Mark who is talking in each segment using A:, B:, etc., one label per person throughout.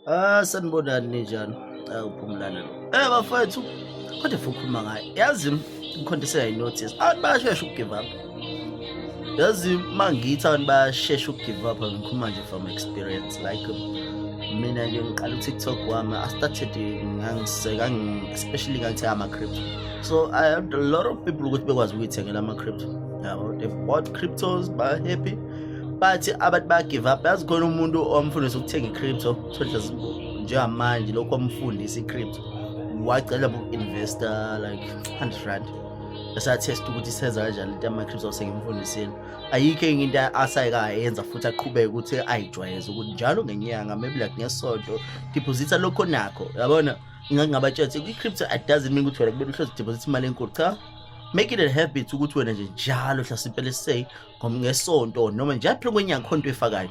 A: Sanibonani ninjani? Uphumlana lo. Bafowethu, kodwa futhi ukhuluma ngayo. Yazi ikhonto seyayinotice. Abantu bayashesha uku-give up. Yazi mangithi abantu bayashesha uku-give up ngikhuluma nje from experience like mina nje ngiqala u-TikTok wami I started especially ngangithenga ama-crypto. So I had a lot of people ukuthi bekwazi ukuyithengela ama-crypto. Yabo, they've bought cryptos, ba happy. Bathi abantu baya-give up. Yazi khona umuntu omfundisa ukuthenga i-crypto, njengamanje lokho omfundisa i-crypto. Wacela uku-investa like 100 rand. Esathesta ukuthi isenza kanjani lento yama-crypto sengimfundisile. Ayikho enye into asayikayenza futhi aqhubeke ukuthi ayijwayeze ukuthi njalo ngenyanga maybe like ngesonto deposita lokho nakho. Yabona ngingabatshela ukuthi i-crypto doesn't mean ukuthi wena kumele uhlezi deposit imali enkulu cha. Make it a habit ukuthi wena nje njalo hlasimpela say ngesonto noma njalo phela kwenyanga khona into efakayo.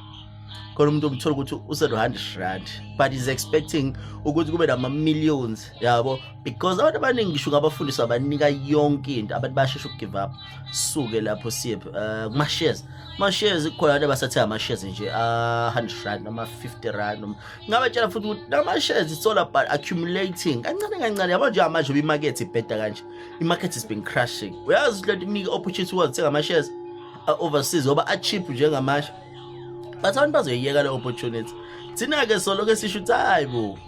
A: Khona umuntu umthola ukuthi use-100 rand but is expecting ukuthi kube nama-millions yabo because abantu abaningi ngisho ngabafundiswa banika yonke into abantu bayashesha uku-give up. Suke lapho siye kuma-shares. Ma-shares khona abantu abasathenga ama-shares nje 100 rand noma 50 rand. Ngabatshela futhi ukuthi nama-shares it's all about accumulating kancane kancane. Yabo nje manje imarket ibheda kanje. I-market has been crashing. Uyazi lento ikunika opportunity ukuthenga ama-shares overseas ngoba a-cheap njengamanje. But abantu bazoyiyeka le opportunity. Thina-ke solo-ke sisho ukuthi hayi bo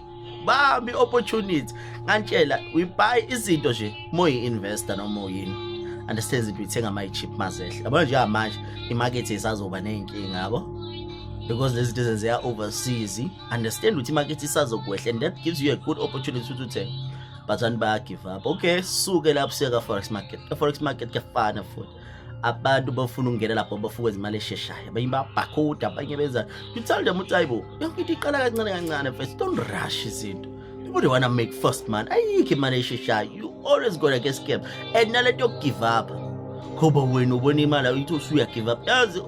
A: bambi opportunity. Ngantshela uyibuy izinto nje moyi-investor noma uyini. Understand ukuthi uyithenga ama-cheap mazehle. Yabona nje manje i-market isazoba ney'nkinga yabo because lezi zinto zenzeka overseas. Understand ukuthi i-market isazokwehla and that gives you a good opportunity to uthenga. But abantu baya-give up. Okay, suke lapho siya ka-forex market. Ka-forex market kuyafana futhi. Abantu bafuna ukungena lapho bafuna imali esheshayo abanye babhakhoda abanye benza you tell them ukuthi hayibo yonke into iqala kancane kancane first don't rush izinto people wanna make first man ayikho imali esheshayo you always gonna get scam and nalento yoku-give up ngoba wena ubona imali uyithi usuya-give up yazi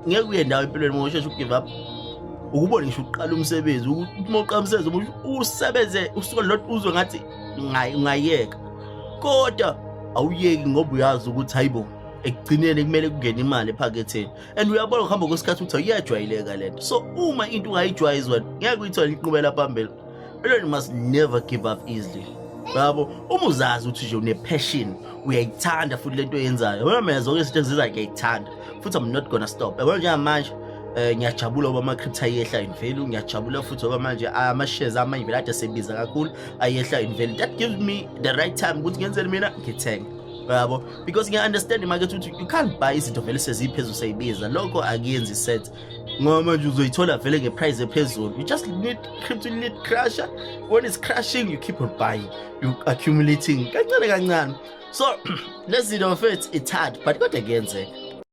A: ngeke uye ndawo empilweni uma usheshe uku-give up ukubona ngisho uqala umsebenzi ukuthi uma uqala umsebenzi usebenze usuke lot uzwe ngathi ungayeka kodwa awuyeki ngoba uyazi ukuthi hayibo ekugcineni kumele kungene imali ephaketheni and uyabona ukuhamba kwesikhathi ukuthi iyajwayeleka lento. So uma into ungayijwayezi wena ngeke uyithole iqhubela phambili. You must never give up easily. Yabo uma uzazi ukuthi nje une-passion uyayithanda futhi lento oyenzayo yabona mina zonke izinto engizenzayo ngiyayithanda futhi I'm not gonna stop. Yabona njengamanje ngiyajabula ngoba ama-crypto ayehla in value. Ngiyajabula futhi ngoba manje ama-shares amanye vele ade asebiza kakhulu ayehla in value. That gives me the right time ukuthi ngenzele mina ngithenge yabo because ngiya-understand i-market ukuthi you can't buy izinto vele seziphezulu seyibiza lokho akuyenzi set ngoba manje uzoyithola vele nge-price ephezulu. You just need crypto, you need crusher. When it's crashing you keep on buying, you accumulating kancane kancane. So lezi zinto mfethu it's hard but kodwa kuyenzeka.